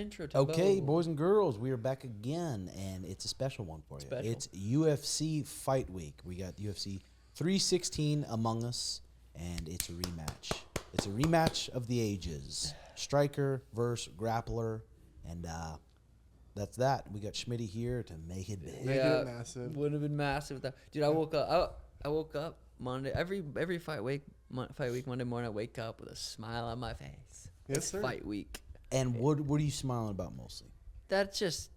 intro, Timbo. Okay, boys and girls, we are back again, and it's a special one for you. Special. It's UFC Fight Week. We got UFC 316 among us, and it's a rematch. It's a rematch of the ages. Striker versus grappler, and that's that. We got Schmitt here to make it big. Make it massive. Would have been massive. Dude, I woke up Monday, every fight week Monday morning, I wake up with a smile on my face. Yes, It's sir. fight week. And what are you smiling about mostly? That is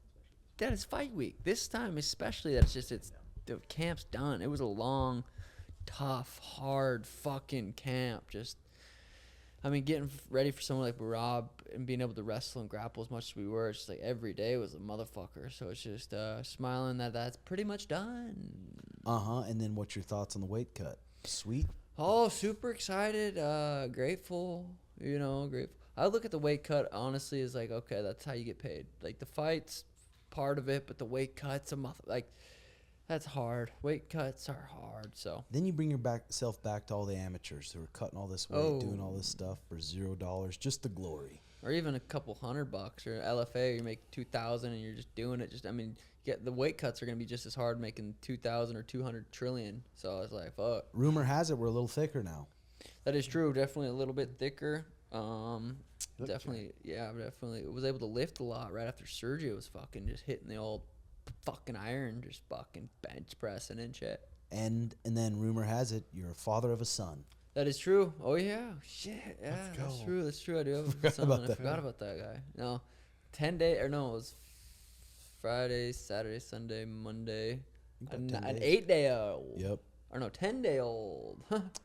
fight week. This time especially, the camp's done. It was a long, tough, hard fucking camp. Getting ready for someone like Merab and being able to wrestle and grapple as much as we were, it's just like every day was a motherfucker. So it's just smiling that that's pretty much done. And then what's your thoughts on the weight cut? Sweet? Oh, super excited, grateful, grateful. I look at the weight cut, honestly, as like, okay, that's how you get paid. Like, the fight's part of it, but the weight cut's that's hard. Weight cuts are hard, so. Then you bring yourself back to all the amateurs who are cutting all this weight, doing all this stuff for $0, just the glory. Or even a couple $100 or LFA, you make 2,000 and you're just doing it. The weight cuts are going to be just as hard making 2,000 or 200 trillion. So I was like, fuck. Rumor has it we're a little thicker now. That is true. Definitely a little bit thicker. Definitely was able to lift a lot right after surgery. It was fucking just hitting the old fucking iron, just fucking bench pressing and shit. And then rumor has it you're a father of a son. That is true. Oh yeah, shit. Yeah, that's true. That's true. I do have a son. I forgot about that guy. No, it was Friday, Saturday, Sunday, Monday. An 8-day-old. Yep. Or no, 10-day-old.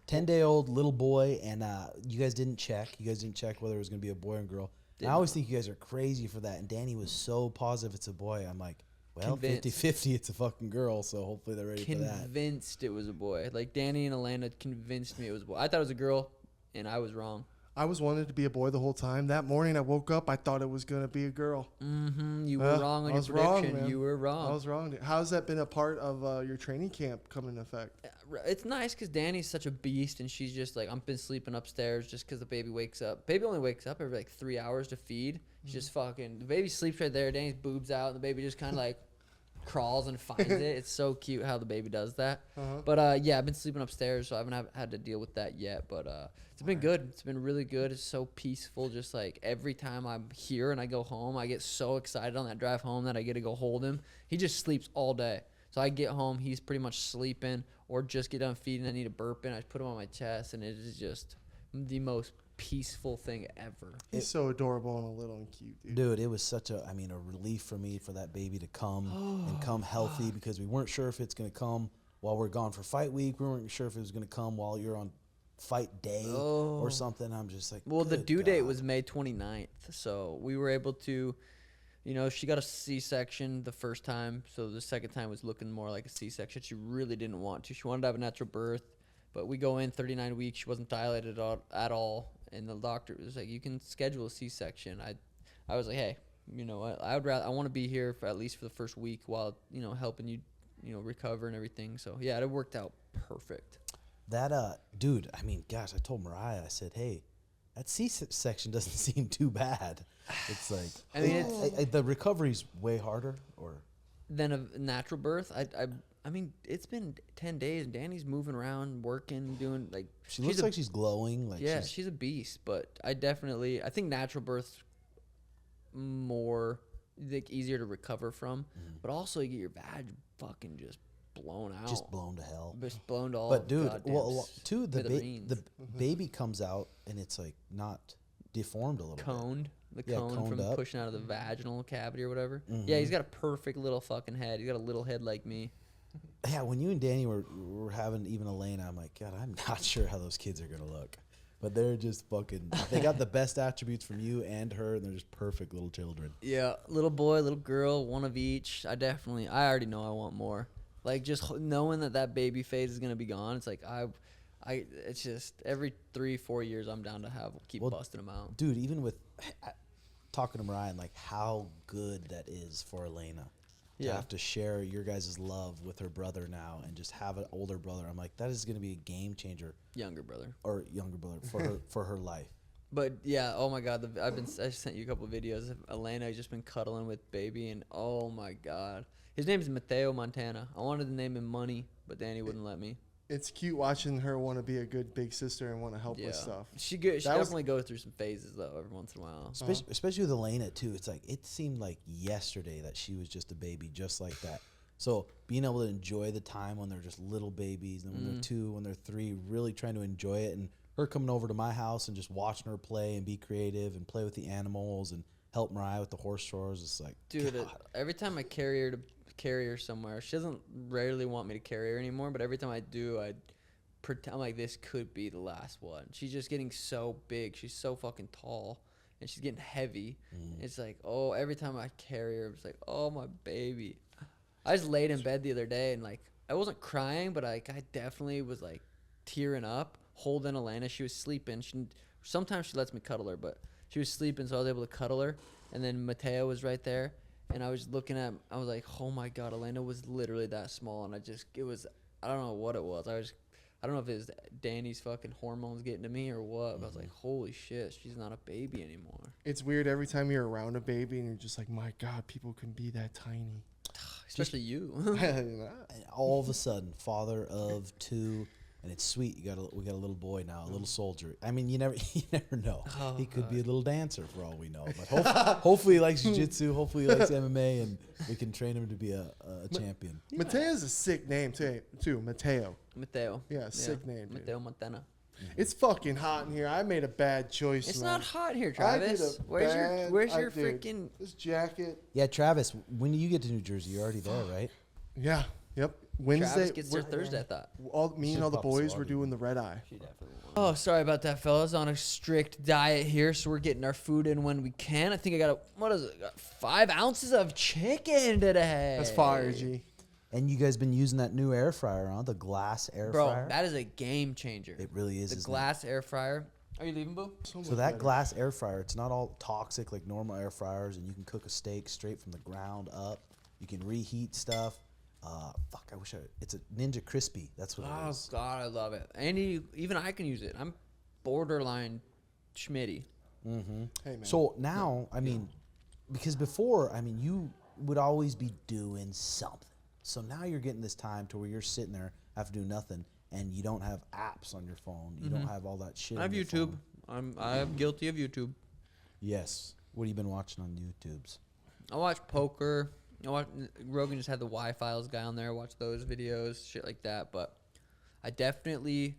10-day-old little boy, and you guys didn't check. You guys didn't check whether it was going to be a boy or girl. I always think you guys are crazy for that, and Danny was so positive it's a boy. I'm like, well, 50-50, it's a fucking girl, so hopefully they're ready for that. Convinced it was a boy. Like, Danny and Alana convinced me it was a boy. I thought it was a girl, and I was wrong. I was wanting it to be a boy the whole time. That morning I woke up, I thought it was going to be a girl. Mm-hmm. You were wrong on your prediction. Man. You were wrong. I was wrong. How's that been a part of your training camp coming into effect? It's nice because Danny's such a beast, and she's just like, I've been sleeping upstairs just because the baby wakes up. Baby only wakes up every 3 hours to feed. She's just fucking, the baby sleeps right there. Danny's boobs out, and the baby just kind of like crawls and finds it. It's so cute how the baby does that. But I've been sleeping upstairs, so I haven't had to deal with that yet. But it's been good. It's been really good. It's so peaceful. Just like every time I'm here and I go home, I get so excited on that drive home that I get to go hold him. He just sleeps all day. So I get home, he's pretty much sleeping or just get done feeding. I need a burp in. I put him on my chest, and it is just the most peaceful thing ever. He's so adorable and a little and cute, dude. Dude, it was such a relief for me for that baby to come and come healthy because we weren't sure if it's going to come while we're gone for fight week. We weren't sure if it was going to come while you're on fight day or something. I'm just like, well, the due date was May 29th, so we were able to, she got a C-section the first time, so the second time was looking more like a C-section. She really didn't want to. She wanted to have a natural birth. But we go in 39 weeks. She wasn't dilated at all. And the doctor was like, you can schedule a C-section. I was like, hey, you know what? I want to be here for at least for the first week while, helping you, recover and everything. So, yeah, it worked out perfect. That, dude, I told Mariah, I said, hey, that C-section doesn't seem too bad. It's like, the recovery's way harder than a natural birth. It's been 10 days, and Danny's moving around, working, doing like. She looks like she's glowing. She's a beast. But I think natural birth's more easier to recover from, but also you get your vag fucking just blown out, just blown to hell, just blown to all. But dude, the baby comes out and it's like not deformed a little coned. bit. The cone from up. Pushing out of the vaginal cavity or whatever. Yeah, he's got a perfect little fucking head. He's got a little head like me. Yeah, when you and Danny were having even Elena, I'm like, God, I'm not sure how those kids are going to look. But they're just fucking, they got the best attributes from you and her, and they're just perfect little children. Yeah, little boy, little girl, one of each. I already know I want more. Like, just knowing that baby phase is going to be gone, it's like, it's just every 3-4 years I'm down to keep busting them out. Dude, even with talking to Mariah, like how good that is for Elena. To have to share your guys' love with her brother now and just have an older brother. I'm like, that is going to be a game changer. Younger brother for her life. But yeah, oh my God, I sent you a couple of videos of Elena just been cuddling with baby, and oh my God, his name is Mateo Montana. I wanted to name him Money, but Danny wouldn't let me. It's cute watching her want to be a good big sister and want to help with stuff. She definitely goes through some phases though every once in a while. Especially with Elena too. It's like it seemed like yesterday that she was just a baby, just like that. So being able to enjoy the time when they're just little babies, and when they're 2, when they're 3, really trying to enjoy it, and her coming over to my house and just watching her play and be creative and play with the animals and help Mariah with the horse chores. It's like, dude, every time I carry her somewhere, she doesn't rarely want me to carry her anymore, but every time I do, I pretend like this could be the last one. She's just getting so big. She's so fucking tall, and she's getting heavy. It's like, oh, every time I carry her, it's like, oh, my baby. I just laid in bed the other day, and like I wasn't crying, but I definitely was like tearing up, holding Elena. She was sleeping. Sometimes she lets me cuddle her, but she was sleeping, so I was able to cuddle her. And then Mateo was right there, and I was looking at. I was like, oh my God, Elena was literally that small, and I don't know what it was. I don't know if it was Danny's fucking hormones getting to me or what, but I was like, holy shit, she's not a baby anymore. It's weird every time you're around a baby and you're just like, my God, people can be that tiny. Especially you. and all of a sudden, father of 2, and it's sweet. We got a little boy now, a little soldier. I mean, you never know. Oh, he could be a little dancer for all we know. But hopefully he likes jiu-jitsu. Hopefully he likes MMA, and we can train him to be a champion. Mateo's a sick name too. Mateo. Yeah, sick name. Dude. Mateo Montana. It's fucking hot in here. I made a bad choice. It's not hot here, Travis. Where's your freaking this jacket? Yeah, Travis. When you get to New Jersey, you're already there, right? Yeah. Yep. Wednesday. Travis gets there Thursday, I thought. Me and all the boys were doing the red eye. She definitely won. Oh, sorry about that, fellas. On a strict diet here, so we're getting our food in when we can. I think I got 5 ounces of chicken today. That's fire, G. And you guys been using that new air fryer, huh? The glass air fryer? Bro, that is a game changer. It really is. The glass air fryer. Are you leaving, Boo? So that glass air fryer, it's not all toxic like normal air fryers, and you can cook a steak straight from the ground up. You can reheat stuff. It's a Ninja Crispy. That's what it is. Oh, God, I love it. And even I can use it. I'm borderline Schmitty. Mm-hmm. Hey, man. So now, I mean, because before, I mean, you would always be doing something. So now you're getting this time to where you're sitting there, have to do nothing, and you don't have apps on your phone. You don't have all that shit. I have YouTube. I'm guilty of YouTube. Yes. What have you been watching on YouTubes? I watch poker. Rogan just had the Why Files guy on there. I watch those videos, shit like that. But I definitely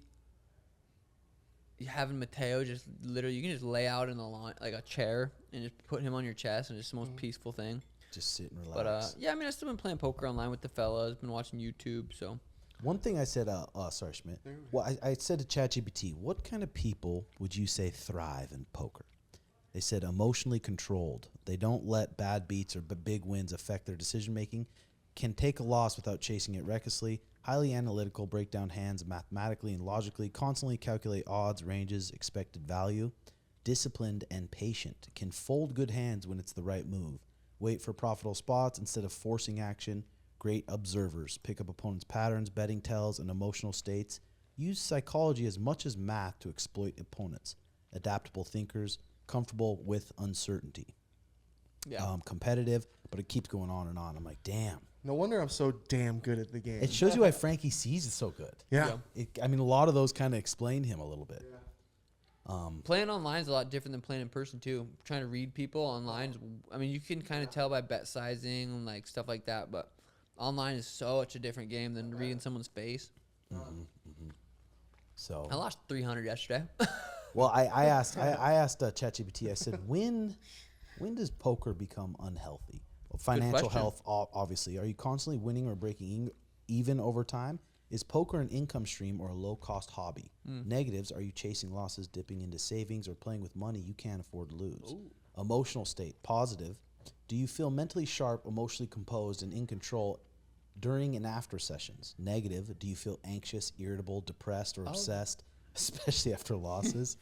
having Mateo just literally, you can just lay out in the lawn like a chair and just put him on your chest, and it's the most peaceful thing. Just sit and relax. But yeah, I mean, I've still been playing poker online with the fellas. Been watching YouTube. So one thing I said, sorry, Schmitt. Well, I said to ChatGPT, what kind of people would you say thrive in poker? They said emotionally controlled. They don't let bad beats or big wins affect their decision making. Can take a loss without chasing it recklessly. Highly analytical, break down hands mathematically and logically. Constantly calculate odds, ranges, expected value. Disciplined and patient. Can fold good hands when it's the right move. Wait for profitable spots instead of forcing action. Great observers. Pick up opponents' patterns, betting tells, and emotional states. Use psychology as much as math to exploit opponents. Adaptable thinkers. Comfortable with uncertainty. Yeah. Competitive, but it keeps going on and on. I'm like, damn. No wonder I'm so damn good at the game. It shows you why Frankie C's is so good. Yeah. I mean, a lot of those kind of explain him a little bit. Yeah. Playing online is a lot different than playing in person too. Trying to read people online, I mean, you can kind of tell by bet sizing and like stuff like that. But online is such a different game than reading someone's face. So I lost 300 yesterday. Well, I asked ChatGPT. I said, when does poker become unhealthy? Well, financial health, obviously. Are you constantly winning or breaking even over time? Is poker an income stream or a low-cost hobby? Negatives, are you chasing losses, dipping into savings, or playing with money you can't afford to lose? Ooh. Emotional state, positive. Do you feel mentally sharp, emotionally composed, and in control during and after sessions? Negative, do you feel anxious, irritable, depressed, or obsessed, especially after losses?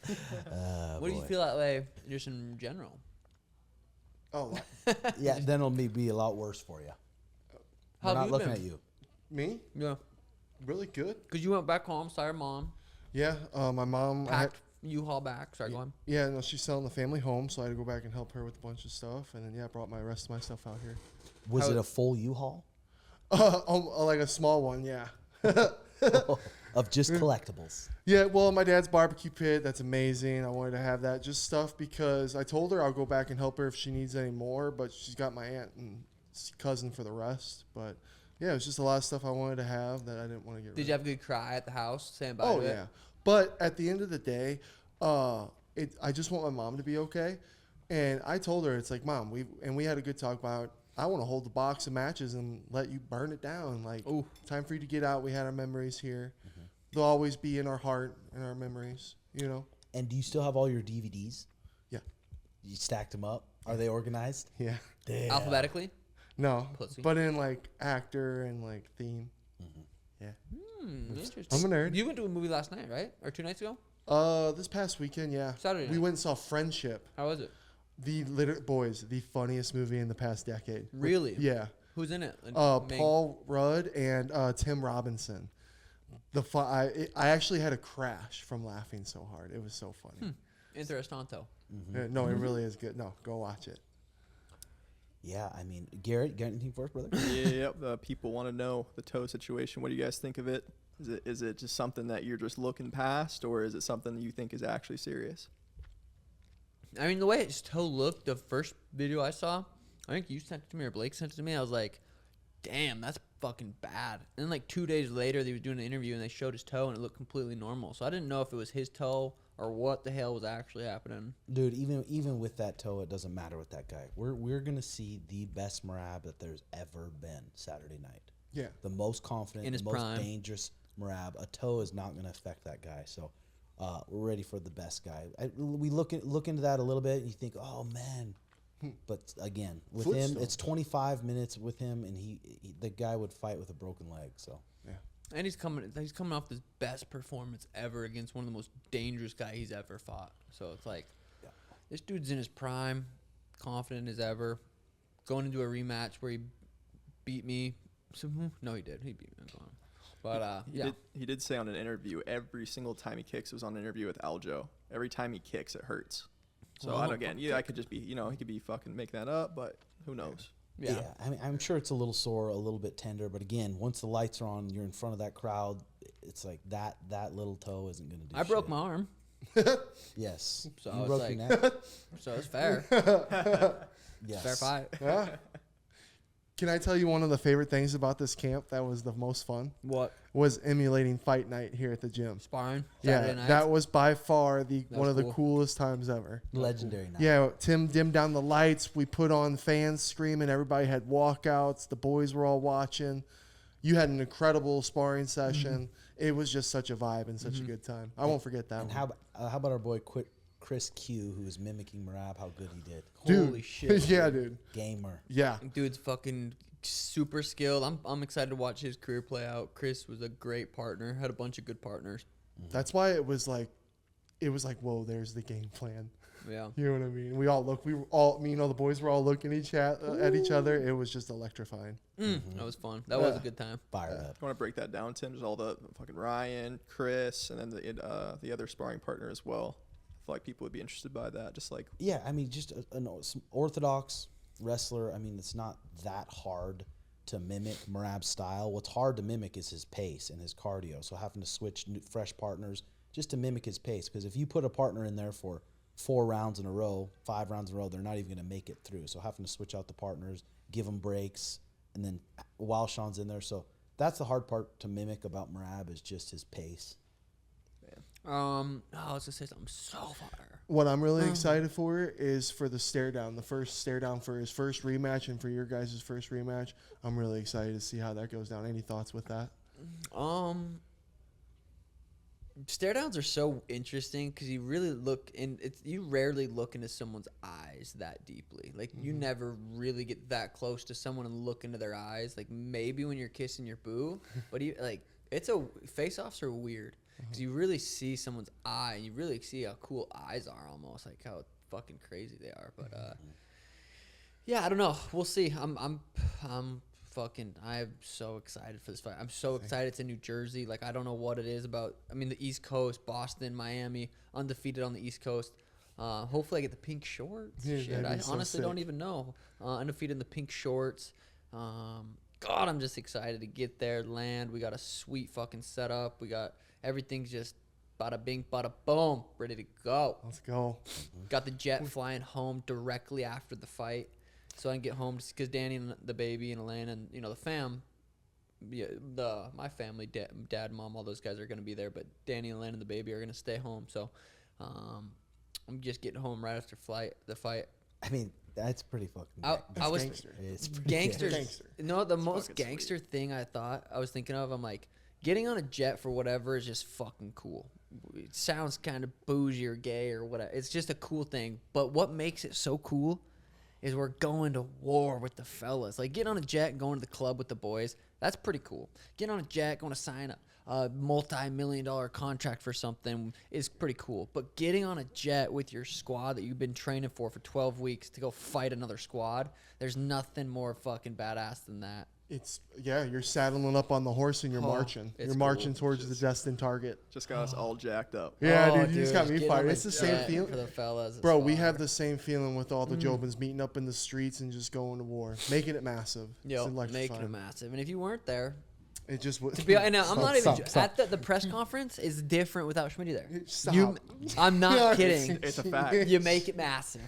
What do you feel that way just in general? Oh, yeah, then it'll be a lot worse for you. How We're not looking been? at you. Me? Yeah. Really good. Because you went back home, saw your mom. Yeah, my mom. Packed U-Haul back. Sorry, go on. Yeah, no, she's selling the family home, so I had to go back and help her with a bunch of stuff. And then, I brought my rest of my stuff out here. Was it a full U-Haul? Like a small one, yeah. Of just collectibles. Yeah, well, my dad's barbecue pit, that's amazing. I wanted to have that just stuff because I told her I'll go back and help her if she needs any more, but she's got my aunt and cousin for the rest. But yeah, it was just a lot of stuff I wanted to have that I didn't want to get rid of. Did you have a good cry at the house saying bye Oh, to it? yeah. But at the end of the day, I just want my mom to be okay. And I told her, it's like, Mom, we had a good talk about, I want to hold the box of matches and let you burn it down. Like, Ooh. Time for you to get out. We had our memories here. They'll always be in our heart and our memories, you know? And do you still have all your DVDs? Yeah. You stacked them up? Are they organized? Yeah. Damn. Alphabetically? No. Pussy. But in, like, actor and, like, theme. Yeah. Interesting. I'm a nerd. You went to a movie last night, right? Or 2 nights ago? This past weekend, yeah. Saturday We night. went and saw Friendship. How was it? The funniest movie in the past decade. Really? Yeah. Who's in it? Main- Paul Rudd and Tim Robinson. I actually had a crash from laughing so hard. It was so funny. Interestanto. Yeah, no, it really is good. No, go watch it. Yeah, I mean, Garrett, got anything for us, brother? Yep. People want to know the toe situation. What do you guys think of it? Is it just something that you're just looking past, or is it something that you think is actually serious? I mean, the way his toe looked, the first video I saw, I think you sent it to me or Blake sent it to me. I was like, damn, that's fucking bad. And then like 2 days later, they was doing an interview and they showed his toe and it looked completely normal. So I didn't know if it was his toe or what the hell was actually happening. Dude, even with that toe, it doesn't matter with that guy. We're going to see the best Merab that there's ever been Saturday night. Yeah. The most confident, In the his most prime. dangerous Merab. A toe is not going to affect that guy. So we're ready for the best guy. We look into that a little bit and you think, oh, man. But again, with him, Footstool. it's 25 minutes with him, and he the guy would fight with a broken leg. So Yeah. And he's coming off his best performance ever against one of the most dangerous guys he's ever fought. So it's like, this dude's in his prime, confident as ever, going into a rematch where he beat me. No, he did. He beat me. But He did say on an interview, every single time he kicks, it was on an interview with Aljo. Every time he kicks, it hurts. So Well, I could just be, he could be fucking making that up, but who knows? Yeah. I mean, I'm sure it's a little sore, a little bit tender, but again, once the lights are on, you're in front of that crowd. It's like that little toe isn't going to do. I broke shit. my arm, Yes. So you it's broke like- your neck. so it's fair. Yes. Fair fight. Yeah. Can I tell you one of the favorite things about this camp that was the most fun? What? Was emulating fight night here at the gym. Sparring? Yeah, Saturday nights? that was by far one was of the cool. coolest times ever. Legendary night. Yeah, Tim dimmed down the lights. We put on fans screaming. Everybody had walkouts. The boys were all watching. You had an incredible sparring session. It was just such a vibe and such a good time. I won't forget that And one. how about our boy Chris Q, who was mimicking Merab? How good he did. Dude. Holy shit. Yeah, dude. Gamer. Yeah. Dude's fucking super skilled. I'm excited to watch his career play out. Chris was a great partner. Had a bunch of good partners. That's why it was like, whoa, there's the game plan. Yeah. You know what I mean? We were all, the boys were all looking at each other. It was just electrifying. That was fun. That was a good time. Fired up. I want to break that down, Tim. There's all the fucking Ryan, Chris, and then the other sparring partner as well. I feel like people would be interested by that. Just like, Yeah, I mean, just some orthodox wrestler. I mean, it's not that hard to mimic Merab's style. What's hard to mimic is his pace and his cardio. So having to switch fresh partners just to mimic his pace. Because if you put a partner in there for 4 rounds in a row, 5 rounds in a row, they're not even going to make it through. So having to switch out the partners, give them breaks, and then while Sean's in there. So that's the hard part to mimic about Merab is just his pace. I was gonna say something so fire. What I'm really excited for is for the stare down, the first stare down for his first rematch and for your guys' first rematch. I'm really excited to see how that goes down. Any thoughts with that? Stare downs are so interesting because you really look in. You rarely look into someone's eyes that deeply. Like you never really get that close to someone and look into their eyes. Like maybe when you're kissing your boo, but face offs are weird. Because you really see someone's eye, and you really see how cool eyes are, almost like how fucking crazy they are. But yeah, I don't know. We'll see. I'm I'm so excited for this fight. I'm so excited. It's in New Jersey. Like, I don't know what it is about. I mean, the East Coast, Boston, Miami, undefeated on the East Coast. Hopefully I get the pink shorts. Yeah, Shit, that'd I be so honestly don't sick. even know. Undefeated in the pink shorts. God, I'm just excited to get there, land. We got a sweet fucking setup. We got everything's just bada bing, bada boom, ready to go. Let's go. Got the jet flying home directly after the fight, so I can get home because Danny and the baby and Elaine and the fam, my family, dad, mom, all those guys are gonna be there, but Danny and Elaine and the baby are gonna stay home. So, I'm just getting home right after the fight. I mean, that's pretty fucking. I was gangster. It's pretty gangsters. Gangster. No, the most fucking gangster thing I was thinking of. I'm like, getting on a jet for whatever is just fucking cool. It sounds kind of bougie or gay or whatever. It's just a cool thing. But what makes it so cool is we're going to war with the fellas. Like, getting on a jet and going to the club with the boys, that's pretty cool. Getting on a jet, going to sign a multi-million-dollar contract for something is pretty cool. But getting on a jet with your squad that you've been training for 12 weeks to go fight another squad, there's nothing more fucking badass than that. You're saddling up on the horse and you're Oh, marching. it's You're marching cool. towards the destined target. Just got us all jacked up. Yeah, Oh, dude, you just got me getting fired. on It's a the same jet feeling. for the fellas. Bro, we is have fire. the same feeling with all the Jobins meeting up in the streets and just going to war, making it massive. Yo, It's making electrifying. it massive. And if you weren't there, It just would. to be and I'm not even Stop. at the press conference is different without Schmitt there. Stop. I'm not Yeah, kidding. It's a fact. You make it massive.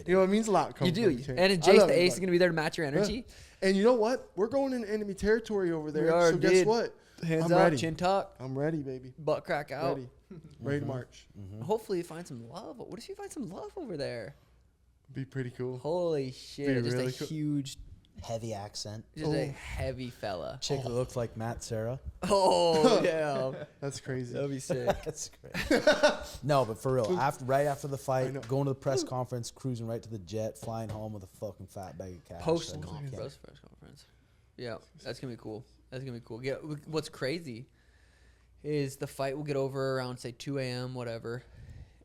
You know, it means a lot. You coming do. from you, And Chance. I Jace love the you, Ace is bud. going to be there to match your energy. And you know what? We're going into enemy territory over there. We are, so guess dude. what? Hands I'm up, ready. chin tuck, I'm ready, baby. butt crack out. Ready. Ready to march. Hopefully you find some love. What if you find some love over there? Be pretty cool. Holy shit. Be Just really a cool. huge, heavy accent. just a Oh. heavy fella. Chick that looks like Matt Sarah. Oh, yeah. That's crazy. That'd be sick. That's great. No, but for real, right after the I fight, know. going to the press conference, cruising right to the jet, flying home with a fucking fat bag of cash. Post So, conference. yeah. Press conference. Yeah, that's gonna be cool. That's gonna be cool. Yeah, what's crazy is the fight will get over around say 2 a.m. whatever,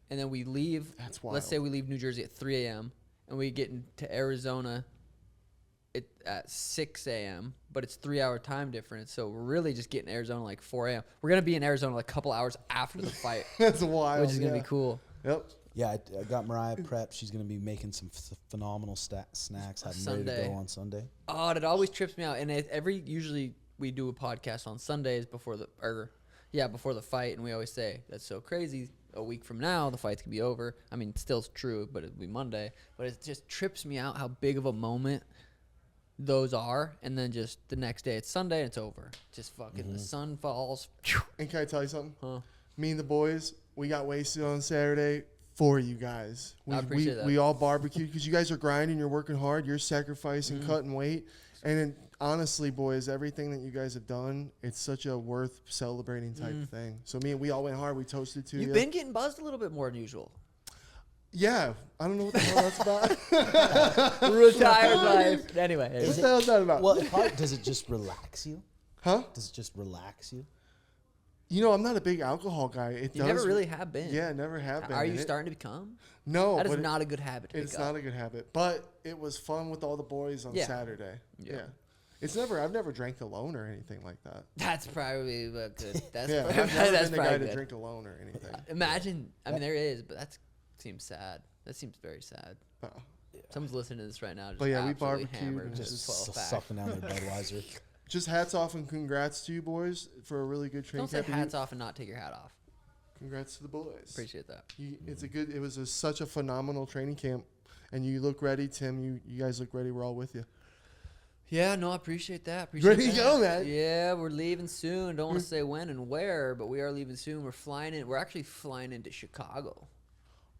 and then we leave. That's wild. Let's say we leave New Jersey at 3 a.m. and we get into Arizona at 6 a.m. But it's 3-hour time difference, so we're really just getting Arizona like 4 a.m. We're gonna be in Arizona like a couple hours after the fight, That's wild. which is gonna yeah. be cool. Yep. Yeah, I got Mariah prepped. She's going to be making some phenomenal snacks. Having ready to Sunday. go on Sunday. Oh, it always trips me out. And usually we do a podcast on Sundays before the fight, and we always say that's so crazy. A week from now, the fight's gonna be over. I mean, it's still true, but it'll be Monday. But it just trips me out how big of a moment those are, and then just the next day it's Sunday and it's over. Just fucking the sun falls. And can I tell you something? Huh. Me and the boys, we got wasted on Saturday for you guys. I appreciate that. We all barbecued because you guys are grinding, you're working hard, you're sacrificing, cutting weight. And then, honestly, boys, everything that you guys have done, it's such a worth celebrating type thing. So we all went hard. We toasted to you. You've been getting buzzed a little bit more than usual. Yeah. I don't know what the hell that's about. Retired life. Anyway, What the hell is that about? Well, does it just relax you? Huh? Does it just relax you? You know, I'm not a big alcohol guy. you never really have been. Yeah, never have been. Are you And starting to become? No. That is but not a good habit to pick It's up. not a good habit. But it was fun with all the boys on Yeah. Saturday. Yeah. Yeah. I've never drank alone or anything like that. That's probably good. That's Yeah, probably, I've never that's been the guy probably to good. drink alone or anything. Imagine, I mean, there is, but that seems sad. That seems very sad. Uh, Someone's listening to this right now. Just But yeah, we absolutely barbecued hammered and with just 12 pack. Sucking down their Budweiser. Just hats off and congrats to you boys for a really good training Don't say camp. hats off and not take your hat off. Congrats to the boys. Appreciate that. It was such a phenomenal training camp, and you look ready, Tim. You guys look ready. We're all with you. Yeah, no, I appreciate that. Appreciate Ready to that. go, man. Yeah, we're leaving soon. Don't want to say when and where, but we are leaving soon. We're flying in. We're actually flying into Chicago.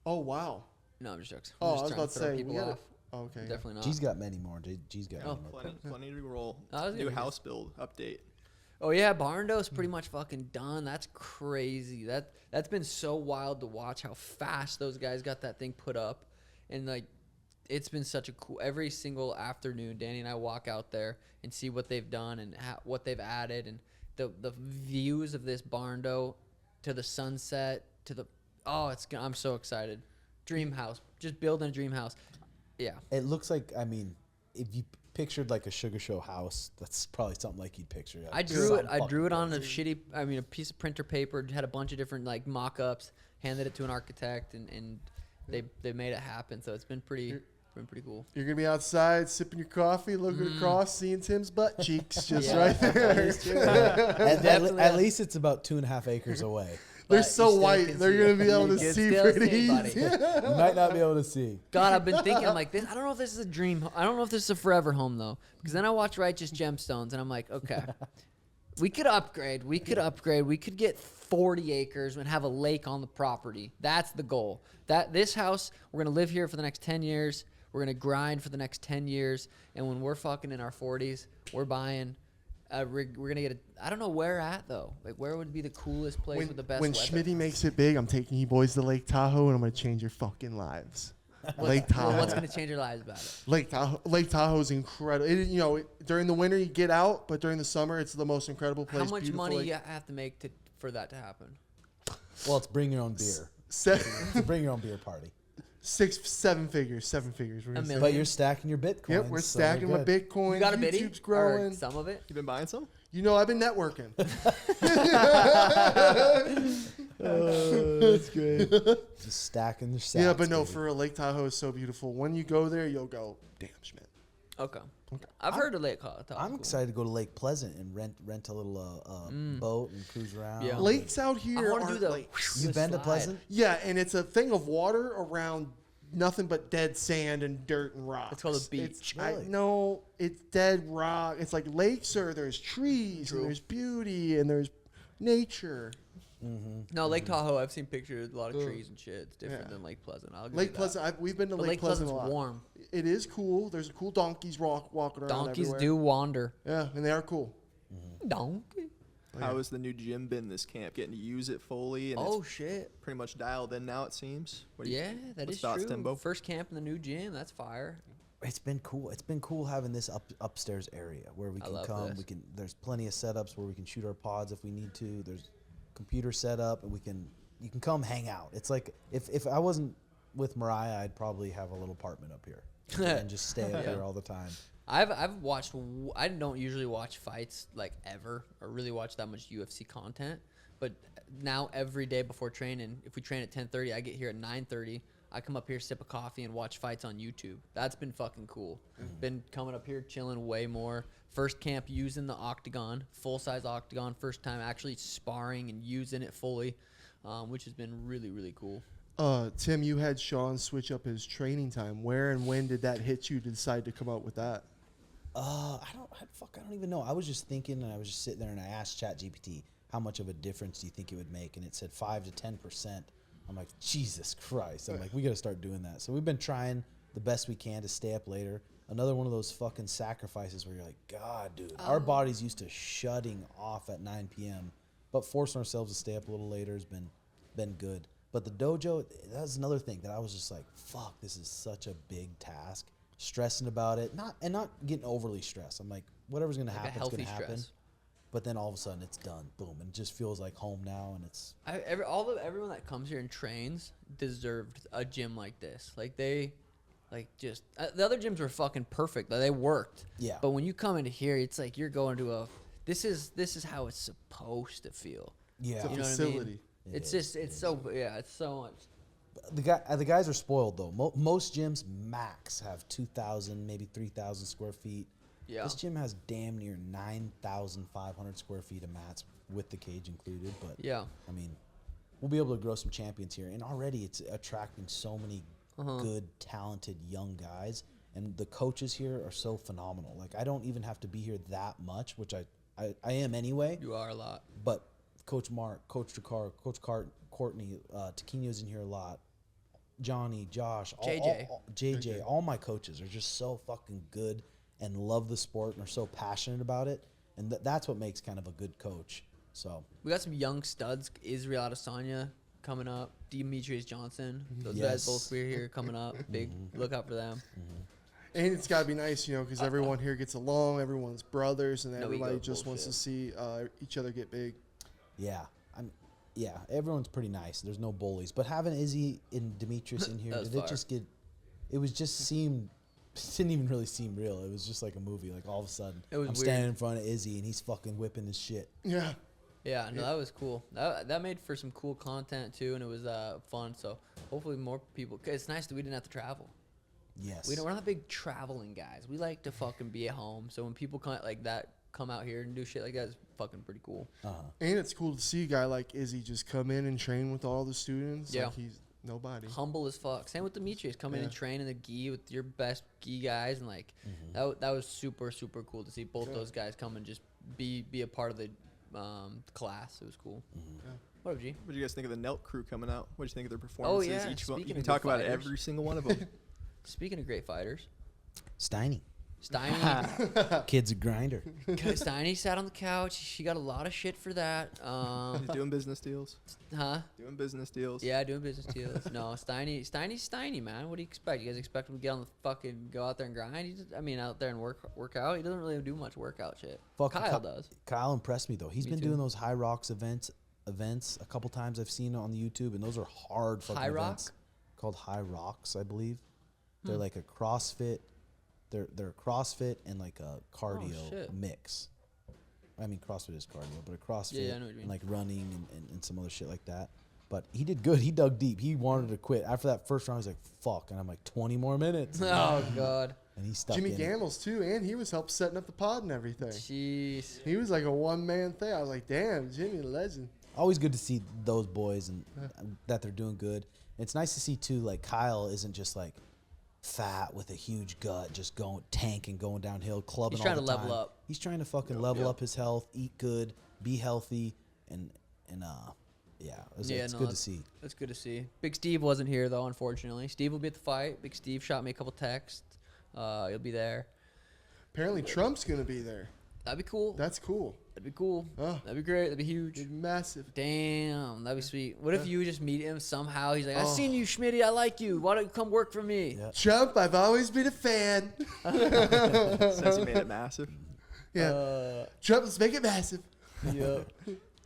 Oh wow. No, I'm just joking. Oh, I'm just I was trying about to throw say people we gotta. off. Oh, okay. Definitely not. G's got many more. G's got Oh. many more. Plenty to roll. I was New gonna house build update. Oh yeah, Barndo's pretty much fucking done. That's crazy. That's been so wild to watch how fast those guys got that thing put up, and like, it's been such a cool. Every single afternoon, Danny and I walk out there and see what they've done and what they've added, and the views of this Barndo to the sunset to the I'm so excited. Dream house, just building a dream house. Yeah. It looks like, I mean, if you pictured like a Sugar Show house, that's probably something like you'd picture. Like, I drew it on a piece of printer paper. Had a bunch of different like mock-ups. Handed it to an architect, and they made it happen. So it's been pretty cool. You're gonna be outside sipping your coffee, looking across, seeing Tim's butt cheeks just right there. At least it's about 2.5 acres away. They're so white. They're going to be able to see pretty easy. You might not be able to see. God, I've been thinking, I'm like, this. I don't know if this is a dream. I don't know if this is a forever home, though. Because then I watch Righteous Gemstones, and I'm like, okay, we could upgrade. We could get 40 acres and have a lake on the property. That's the goal. This house, we're going to live here for the next 10 years. We're going to grind for the next 10 years. And when we're fucking in our 40s, we're buying... we're gonna get I don't know where at though. Like where would be the coolest place with the best when weather? Schmitty makes it big, I'm taking you boys to Lake Tahoe and I'm gonna change your fucking lives. Lake Tahoe. What's gonna change your lives about it? Lake Tahoe is incredible. During the winter you get out, but during the summer it's the most incredible place. How much Beautiful money lake. you have to make for that to happen? Well, it's bring your own beer. It's a bring your own beer party. 7 figures. We're gonna say. But you're stacking your Bitcoin. Yep, we're stacking my Bitcoin. You got a biddy? YouTube's growing. Or some of it? You been buying some? I've been networking. That's great. Just stacking the stats. Yeah, but no, baby. for real, Lake Tahoe is so beautiful. When you go there, you'll go, damn, Schmitt. Okay. I've heard of Lake Tahoe. I'm excited to go to Lake Pleasant and rent a little boat and cruise around. Yeah. Lakes out here I want to do aren't the. lakes. You've been to slide. Pleasant? Yeah, and it's a thing of water around nothing but dead sand and dirt and rocks. It's called a beach. No, it's dead rock. It's like lakes or there's trees and there's beauty and there's nature. No, Lake Tahoe. I've seen pictures. A lot of trees and shit. It's different than Lake Pleasant. I'll give Lake you that. Pleasant. We've been to But Lake Pleasant a Pleasant's lot. warm. It is cool. There's cool donkeys walking around. Donkeys everywhere. do wander. Yeah, and they are cool. Donkey. How has the new gym been this camp? Getting to use it fully, and Oh it's shit. pretty much dialed in now. It seems. What do you- Yeah, that what's is thoughts, true. Timbo? First camp in the new gym. That's fire. It's been cool. It's been cool having this upstairs area where we I can love come. this. There's plenty of setups where we can shoot our pods if we need to. There's computer set up and you can come hang out. It's like if I wasn't with Mariah, I'd probably have a little apartment up here and just stay up here all the time. I've watched. I don't usually watch fights like ever, or really watch that much UFC content. But now every day before training, if we train at 10:30, I get here at 9:30. I come up here, sip a coffee, and watch fights on YouTube. That's been fucking cool. Been coming up here, chilling way more. First camp using the octagon, full size octagon. First time actually sparring and using it fully, which has been really, really cool. Tim, you had Sean switch up his training time. Where and when did that hit you to decide to come out with that? I don't even know. I was just thinking, and I was just sitting there, and I asked ChatGPT how much of a difference do you think it would make, and it said 5 to 10%. I'm like, Jesus Christ! I'm like, we got to start doing that. So we've been trying the best we can to stay up later. Another one of those fucking sacrifices where you're like, God, dude, our body's used to shutting off at 9 p.m., but forcing ourselves to stay up a little later has been good. But the dojo, that's another thing that I was just like, fuck, this is such a big task. Stressing about it, not getting overly stressed. I'm like, whatever's gonna Like a happen, it's gonna healthy happen. stress. But then all of a sudden, it's done. Boom, and it just feels like home now. And it's Everyone that comes here and trains deserved a gym like this. Like they, the other gyms were fucking perfect. Like, they worked. Yeah. But when you come into here, it's like you're going to this is how it's supposed to feel. yeah. It's a You know what I facility. mean? It's so much. The guys are spoiled though. Most gyms max have 2,000, maybe 3,000 square feet. Yeah. This gym has damn near 9,500 square feet of mats with the cage included. But Yeah. I mean, we'll be able to grow some champions here, and already it's attracting so many good, talented young guys. And the coaches here are so phenomenal. Like, I don't even have to be here that much, which I am anyway. You are a lot. But Coach Mark, Coach Jakar, Coach Courtney, Taquino's in here a lot. Johnny, Josh, JJ, all my coaches are just so fucking good and love the sport and are so passionate about it. And that's what makes kind of a good coach. So We got some young studs. Israel Adesanya coming up. Demetrius Johnson. Those Yes. guys both we're here coming up. Big look out for them. And it's got to be nice, because everyone here gets along. Everyone's brothers, and No everybody ego just wants to see each other get big. yeah, everyone's pretty nice. There's no bullies. But having Izzy and Demetrius in here, That was did it fire. just get? It was just seemed It didn't even really seem real. It was just like a movie. Like all of a sudden, It was I'm weird. standing in front of Izzy and he's fucking whipping his shit. Yeah. Yeah, no, that was cool. That made for some cool content too, and it was fun. So hopefully more people. 'Cause it's nice that we didn't have to travel. Yes. We're not big traveling guys. We like to fucking be at home. So when people come out here and do shit like that, it's fucking pretty cool. And it's cool to see a guy like Izzy just come in and train with all the students. Yeah. Like he's nobody. Humble as fuck. Same with Demetrius. Come in and Yeah. train in the gi with your best gi guys, and like that was super super cool to see both those guys come and just be a part of the class. It was cool. What up, G? What do you guys think of the Nelk crew coming out? What do you think of their performances? yeah, Each one, you speaking can of talk good about fighters. every single one of them. Speaking of great fighters, Steiny. Steiny. Kid's a grinder. Steiny sat on the couch. She got a lot of shit for that. He's doing business deals. Huh? Doing business deals. Yeah, doing business deals. No, Steiny, man. What do you expect? You guys expect him to get on the fucking go out there and grind? Out there and work out. He doesn't really do much workout shit. Fucking Kyle does. Kyle impressed me though. He's Me been too. doing those High Rocks events a couple times. I've seen it on the YouTube, and those are hard fucking High Rock? events. Called High Rocks, I believe. They're like a CrossFit. They're CrossFit and like a cardio shit. mix. I mean, CrossFit is cardio, but a CrossFit Yeah, I know what you mean. and like running and some other shit like that. But he did good. He dug deep. He wanted to quit after that first round. He's like, "Fuck!" And I'm like, 20 more minutes. Oh god. And he stuck Jimmy in it. Gambles too, and he was helped setting up the pod and everything. Jeez. He was like a one-man thing. I was like, damn, Jimmy, legend. Always good to see those boys and that they're doing good. It's nice to see too, like Kyle isn't just like fat with a huge gut, just going downhill, clubbing. He's trying all the to level time. up. He's trying to fucking level up his health, eat good, be healthy, and it's good to see. That's good to see. Big Steve wasn't here though, unfortunately. Steve will be at the fight. Big Steve shot me a couple texts. He'll be there. Apparently, Trump's gonna be there. That'd be cool. That's cool. That'd be cool. Oh. That'd be great. That'd be huge. Big, massive. Damn, that'd be sweet. What if you just meet him somehow? He's like, I Oh. seen you, Schmitty. I like you. Why don't you come work for me? Yeah. Trump, I've always been a fan. Since he made it massive. Yeah. Trump, let's make it massive. Yeah.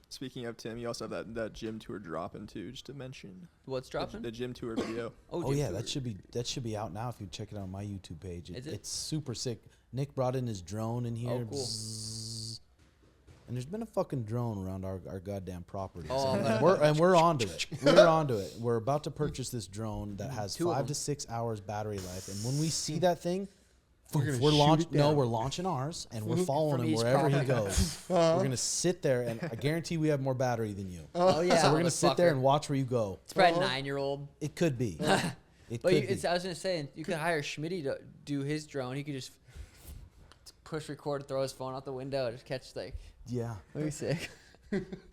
Speaking of Tim, you also have that gym tour dropping too, just to mention. What's dropping? The gym tour video. Oh Jim yeah, Stewart. that should be out now if you check it out on my YouTube page. Is it? It's super sick. Nick brought in his drone in here. Oh, cool. Bzzz. And there's been a fucking drone around our goddamn properties. Oh, and we're onto it. We're onto it. We're about to purchase this drone that has Two of 5 to them. 6 hours battery life. And when we see that thing, We're gonna we're shoot launching. it No, down. we're launching ours, and we're following From him each wherever he property. goes. We're gonna sit there, and I guarantee we have more battery than you. Oh yeah. So we're gonna sit there motherfucker. and watch where you go. It's probably a 9-year-old. It could be. It But could be. I was gonna say, you could hire Schmitty to do his drone. He could just push record, throw his phone out the window, just catch like. Yeah. That'd be sick.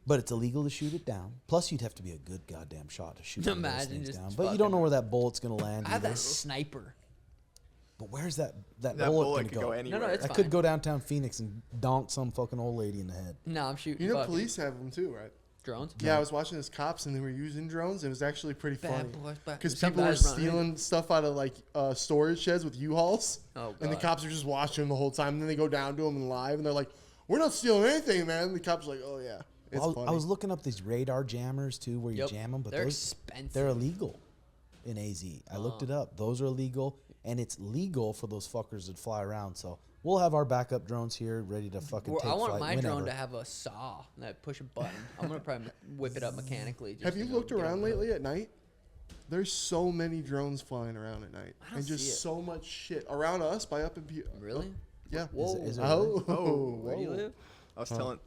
But it's illegal to shoot it down. Plus, you'd have to be a good goddamn shot to shoot one of those Imagine things just down. But you don't know fucking- where that bullet's gonna land. I have either. that sniper. But where's that That bullet, bullet gonna could go anywhere. No, it's That fine. could go downtown Phoenix and donk some fucking old lady in the head. No, I'm shooting. You know, fucking police have them too, right? drones. Yeah, I was watching this cops and they were using drones. It was actually pretty funny. Bad boys, Because some people were guys running. stealing stuff out of like storage sheds with U-Hauls. Oh, And the God. cops are just watching them the whole time. And then they go down to them and live and they're like, we're not stealing anything, man. And the cops are like, oh, yeah. It's Well, funny. I was looking up these radar jammers too, where you Yep. jam them, but They're those expensive. they're illegal in AZ. I looked it up; those are illegal, and it's legal for those fuckers that fly around. So we'll have our backup drones here, ready to fucking take I want flight my whenever. drone to have a saw that push a button. I'm gonna probably whip it up mechanically. Just Have you to go looked get on around the hook. lately at night? There's so many drones flying around at night. I don't And just see it. so much shit. Around us, by up in... Really? Yeah. Whoa. Is it Oh, Oh, Where do you whoa. live? I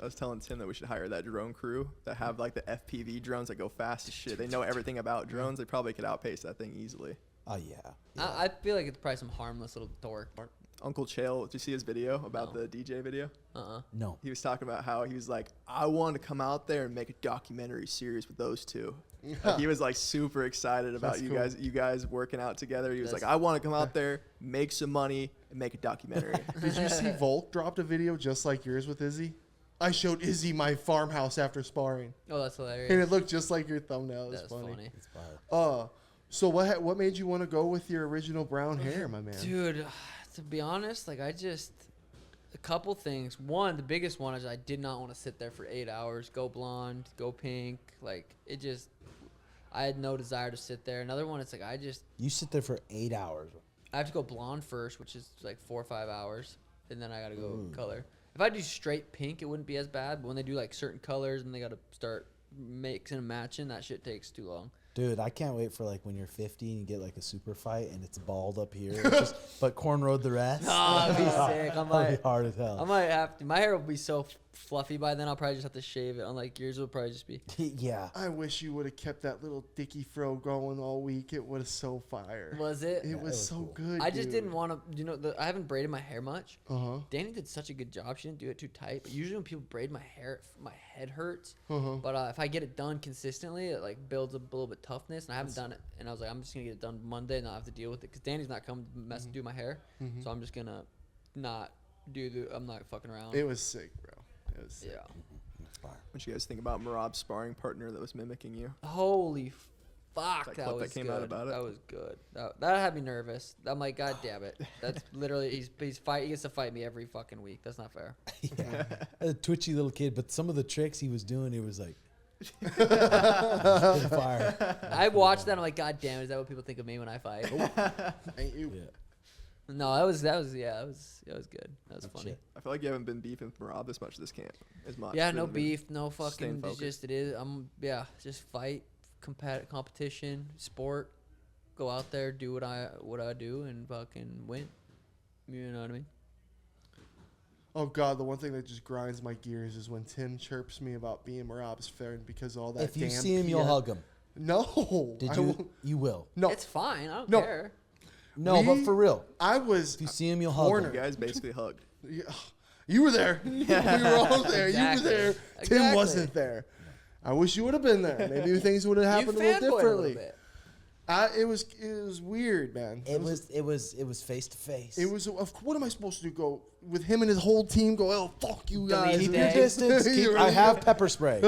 was telling Tim that we should hire that drone crew that have like the FPV drones that go fast as shit. They know everything about drones. They probably could outpace that thing easily. Oh yeah. I feel like it's probably some harmless little dork. Uncle Chael, did you see his video about No. the DJ video? No. He was talking about how he was like, I want to come out there and make a documentary series with those two. Like, he was like super excited about That's you cool. you guys working out together. He was That's- like, I want to come out there, make some money, and make a documentary. Did you see Volk dropped a video just like yours with Izzy? I showed Izzy my farmhouse after sparring. Oh, that's And hilarious. it looked just like your thumbnail. It was That's funny. funny. It's fire. So what made you want to go with your original brown hair, my man? Dude, to be honest, like a couple things. One, the biggest one is I did not want to sit there for 8 hours, go blonde, go pink. Like I had no desire to sit there. Another one, it's like You sit there for 8 hours. I have to go blonde first, which is like 4 or 5 hours, and then I gotta go color. If I do straight pink, it wouldn't be as bad. But when they do like certain colors and they gotta start mixing and matching, that shit takes too long. Dude, I can't wait for like when you're 50 and you get like a super fight and it's bald up here, but cornrowed the rest. Oh, that'd be sick. That'd be hard as hell. I might have to. My hair will be so fluffy by then. I'll probably just have to shave it. Unlike yours, will probably just be. Yeah. I wish you would have kept that little dicky fro going all week. It was so fire. Was it? It was so cool. good. I just didn't want to. You know, I haven't braided my hair much. Uh-huh. Danny did such a good job. She didn't do it too tight. But usually when people braid my hair, my head hurts. Uh-huh. But if I get it done consistently, it like builds a little bit toughness. And I haven't done it. And I was like, I'm just gonna get it done Monday and not have to deal with it because Danny's not coming to do my hair. So I'm just gonna not do the. I'm not fucking around. It was sick, bro. It was sick. Yeah. What you guys think about Merab's sparring partner that was mimicking you? Holy fuck, That that clip was that came good. out about it? That was good. That had me nervous. I'm like, God damn it. That's literally he gets to fight me every fucking week. That's not fair. Yeah. A twitchy little kid, but some of the tricks he was doing, it was like fire. I watched that. I'm like, God damn it. Is that what people think of me when I fight? Ain't you? Yeah. No, that was good. That was funny. shit. I feel like you haven't been beefing with Merab this much this camp. As much. Yeah, Been- no been beef, no staying fucking. It's focused. just it is. Just fight, competition, sport. Go out there, do what I do, and fucking win. You know what I mean? Oh God, the one thing that just grinds my gears is when Tim chirps me about being Merab's friend because of all that. If you damn see him, you'll PS hug him. No. Did I you? won't. You will. No. It's fine. I don't No. care. No, but for real. I was. If you see him, you'll hug Corner. him. You guys basically hugged. Yeah, you were there. We were all there. You Exactly. were there. Tim Exactly. wasn't there. I wish you would have been there. Maybe things would have happened a You little fanboyed differently. bit. It was weird, man. It was face to face. It was. What am I supposed to do? Go with him and his whole team? Go, oh fuck you guys! Delete Keep it. your distance. You're I right. have pepper spray.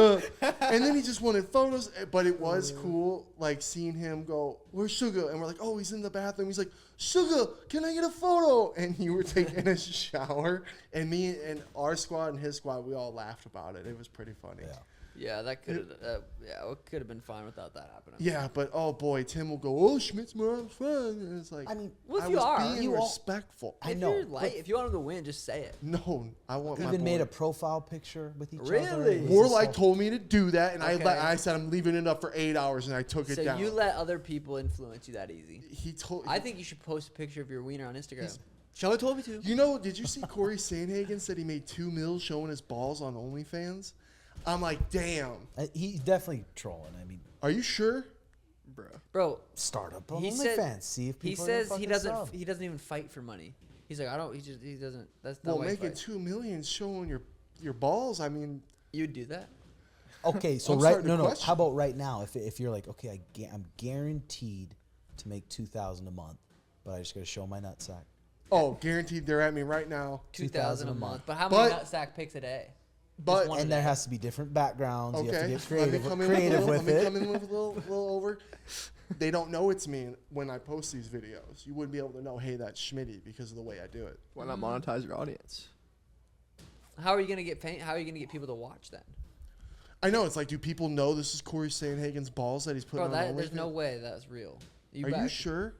And then he just wanted photos, but it was cool, like seeing him go, "Where's Suga?" And we're like, "Oh, he's in the bathroom." He's like, "Suga, can I get a photo?" And you were taking a shower, and me and our squad and his squad, we all laughed about it. It was pretty funny. Yeah. Yeah, that could have. It could have been fine without that happening. Yeah, but oh boy, Tim will go, "Oh, Schmitt's Merab's friend," and it's like, I mean, Well, if I you was are, being you all- respectful. I If know, you're light, if you want him to win, just say it. No, I want my even boy. made a profile picture with each other. Really? It was Warlike just told me to do that, and Okay. I said I'm leaving it up for 8 hours, and I took it So down. you let other people influence you that easy. He told. I think you should post a picture of your wiener on Instagram. Shelly told me to. You know, did you see Corey Sandhagen said he made $2 million showing his balls on OnlyFans? I'm like, damn. he's definitely trolling. I mean, Are you sure? Bro. Bro, startup on he said OnlyFans. See if he people says he doesn't Sub. he doesn't even fight for money. He's like, I don't. He doesn't. That's not Well, why he making fights. $2 million showing your balls. I mean, You'd do that. Okay, so I'm right, starting to no. question. How about right now? If you're like, okay, I'm guaranteed to make $2,000 a month, but I just got to show my nutsack. oh, guaranteed they're at me right now. 2,000 a month. But how But- many nutsack picks a day? But one a And there day. has to be different backgrounds. You have to okay, get let creative, me come in creative with, with let me it. come in with a little over. They don't know it's me when I post these videos. You wouldn't be able to know, hey, that's Schmitty because of the way I do it. Why not monetize your audience? How are you gonna get How are you gonna get people to watch then? I know it's like, do people know this is Corey Sandhagen's balls that he's putting Bro, on there's OnlyFans? no way that's real. Are you back- sure?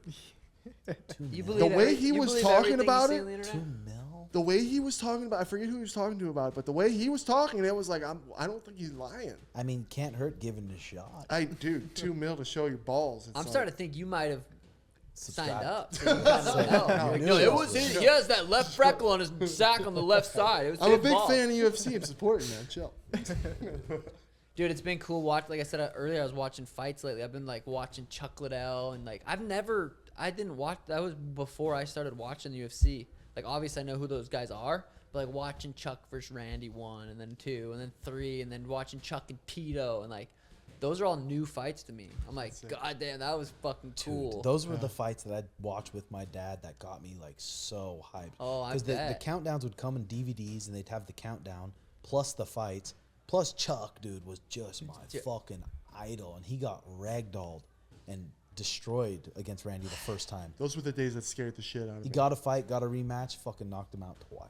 You $2 believe way he you was believe talking everything you about see it? on the internet? $2 mil? The way he was talking about, I forget who he was talking to about it, but the way he was talking, it was like, I don't think he's lying. I mean, can't hurt giving it a shot. Dude, $2 million to show your balls. It's I'm like, starting to think you might have signed Subscribe. up. So you kinda know. Like, knew yo, it it was was real. he has that left freckle on his sack on the left side. It was I'm a his big ball. fan of UFC. I'm supporting, man. Chill. Dude, it's been cool watching. Like I said earlier, I was watching fights lately. I've been like watching Chuck Liddell and like I didn't watch. That was before I started watching the UFC. Like obviously I know who those guys are, but like watching Chuck versus Randy 1 and then 2 and then 3 and then watching Chuck and Tito and like those are all new fights to me. I'm like, Sick. God damn, that was fucking cool. Dude, those were the fights that I'd watch with my dad that got me like so hyped. Oh, I Because the bet. countdowns would come in DVDs and they'd have the countdown plus the fights. Plus Chuck, dude, was just my Yeah. fucking idol. And he got ragdolled and destroyed against Randy the first time. Those were the days that scared the shit out of He me. got a fight, got a rematch, fucking knocked him out twice.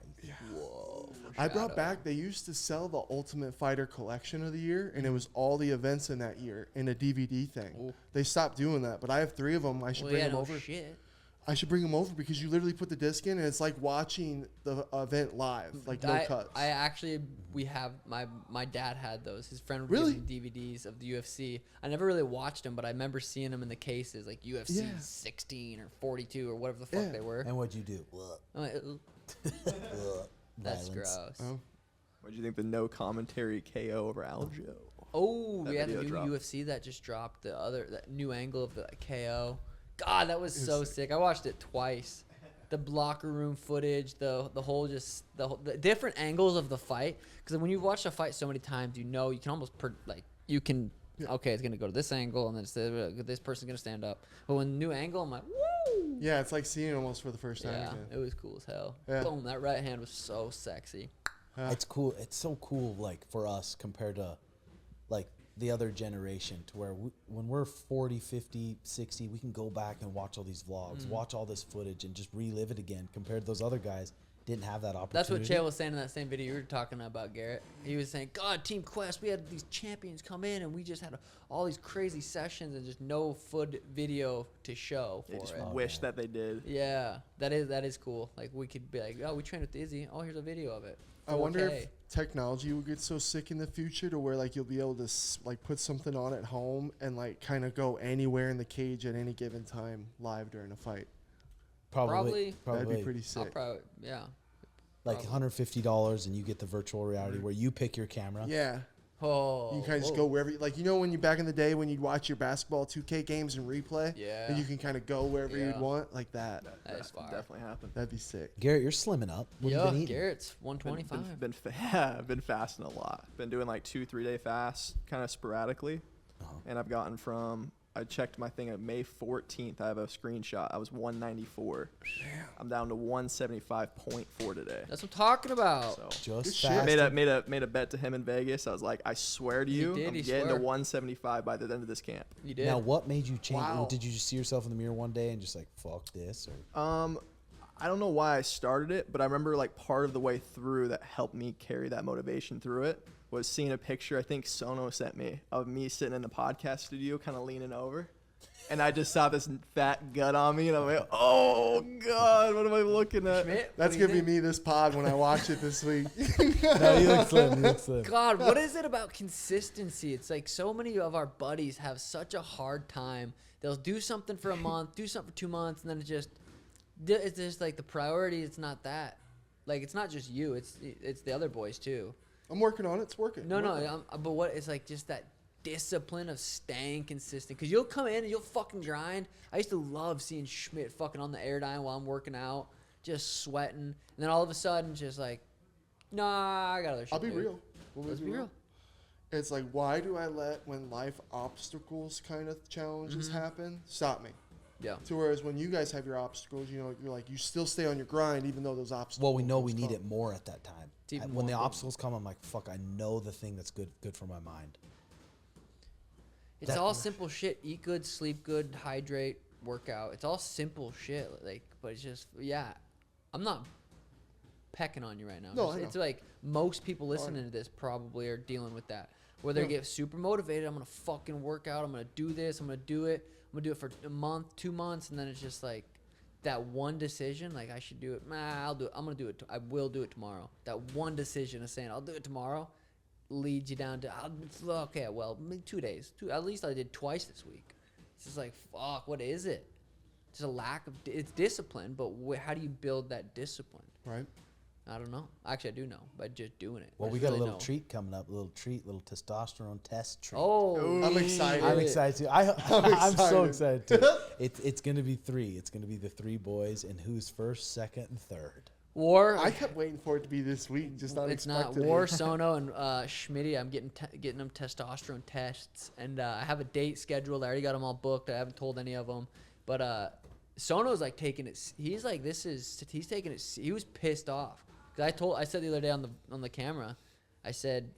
Whoa. I brought back, they used to sell the Ultimate Fighter collection of the year, and it was all the events in that year in a DVD thing. Ooh. They stopped doing that, but I have 3 of them. I should Well, bring yeah, them no over. shit. I should bring him over because you literally put the disc in and it's like watching the event live, like no cuts. We have my dad had those. His friend would Really? give him DVDs of the UFC. I never really watched them, but I remember seeing them in the cases, like UFC 16 or 42 or whatever the fuck they were. And what'd you do? I'm like, "Ugh, that's Violence. gross. Oh. What do you think the no commentary KO over Aljo? Oh, That yeah, the video new dropped. UFC that just dropped, that new angle of the KO. God, that was so sick. I watched it twice. The locker room footage, the different angles of the fight. Because when you watch a fight so many times, you know you can almost okay, it's gonna go to this angle, and then this person's gonna stand up. But when new angle, I'm like, woo! Yeah, it's like seeing it almost for the first time Yeah, again. it was cool as hell. Yeah. Boom, that right hand was so sexy. It's cool. It's so cool, like for us compared to, like the other generation, to where when we're 40, 50, 60, we can go back and watch all these vlogs, watch all this footage, and just relive it again. Compared to those other guys, didn't have that opportunity. That's what Che was saying in that same video you were talking about, Garrett. He was saying, God, Team Quest, we had these champions come in, and we just had all these crazy sessions and just no video to show They for just it. wish that they did. Yeah, that is cool. Like, we could be like, oh, we trained with Izzy. Oh, here's a video of it. I wonder 4K. if technology will get so sick in the future to where like you'll be able to like put something on at home and like kind of go anywhere in the cage at any given time live during a fight. Probably. That'd be pretty I'll sick. probably, yeah. like $150, and you get the virtual reality where you pick your camera. Yeah. Oh, You can kind of just whoa. go wherever, when you back in the day when you'd watch your basketball 2K games and replay, Yeah. and you can kind of go wherever Yeah. you'd want, like that. That is fire. Definitely happened. That'd be sick. Garrett, you're slimming up. What have you been eating? Garrett's 125. Been fasting a lot. Been doing like 2-3 day fasts, kind of sporadically, and I've gotten from. I checked my thing at May 14th. I have a screenshot. I was 194. I'm down to 175.4 today. That's what I'm talking about. So Good Just shit. fast. made a bet to him in Vegas. I was like, I swear to you, did, I'm he getting swear. to 175 by the end of this camp. You did. Now, what made you change? Wow. Did you just see yourself in the mirror one day and just like, fuck this? Or I don't know why I started it, but I remember like part of the way through that helped me carry that motivation through it was seeing a picture I think Sono sent me of me sitting in the podcast studio kind of leaning over. And I just saw this fat gut on me, and I'm like, oh, God, what am I looking at? Schmitt, That's what do you going to be think? me this pod when I watch it this week. no, you look slim. You look slim. God, what is it about consistency? It's like so many of our buddies have such a hard time. They'll do something for a month, do something for 2 months, and then it's just like the priority. It's not that. Like, it's not just you. It's the other boys, too. I'm working on it. It's working. No, but what it's like just that discipline of staying consistent. Because you'll come in and you'll fucking grind. I used to love seeing Schmitt fucking on the Airdyne while I'm working out, just sweating. And then all of a sudden, just like, nah, I got other shit I'll be to do. real. Let's be real. It's like, why do I let when life obstacles kind of challenges happen stop me? Yeah. To whereas when you guys have your obstacles, you're like, you still stay on your grind even though those obstacles. Well, we know we need it more at that time. It's even When more the important. obstacles come, I'm like, fuck, I know the thing that's good for my mind. It's all simple shit. Eat good, sleep good, hydrate, work out. It's all simple shit. Like, but it's just, yeah. I'm not pecking on you right now. No, I It's know. like most people listening to this probably are dealing with that. Where they Yeah. get super motivated. I'm going to fucking work out. I'm going to do this. I'm going to do it. I'm going to do it for a month, 2 months. And then it's just like that one decision. Like, I should do it. Nah, I'll do it. I'm going to do it. I will do it tomorrow. That one decision of saying, I'll do it tomorrow, leads you down to, okay, well, 2 days. At least I did twice this week. It's just like, fuck, what is it? It's a lack of, it's discipline, but how do you build that discipline? Right. I don't know. Actually, I do know, by just doing it. Well, I we just got a really little know. treat coming up. A little testosterone test treat. Oh, I'm excited. I'm excited too. I'm so excited. excited too. It's gonna be 3. It's gonna be the 3 boys, and who's first, second, and third. War. I kept waiting for it to be this week, just not It's not expected. War, Sono, and Schmitty. I'm getting them testosterone tests, and I have a date scheduled. I already got them all booked. I haven't told any of them, but Sono's like taking it. He's like, he's taking it. He was pissed off because I said the other day on the camera, I said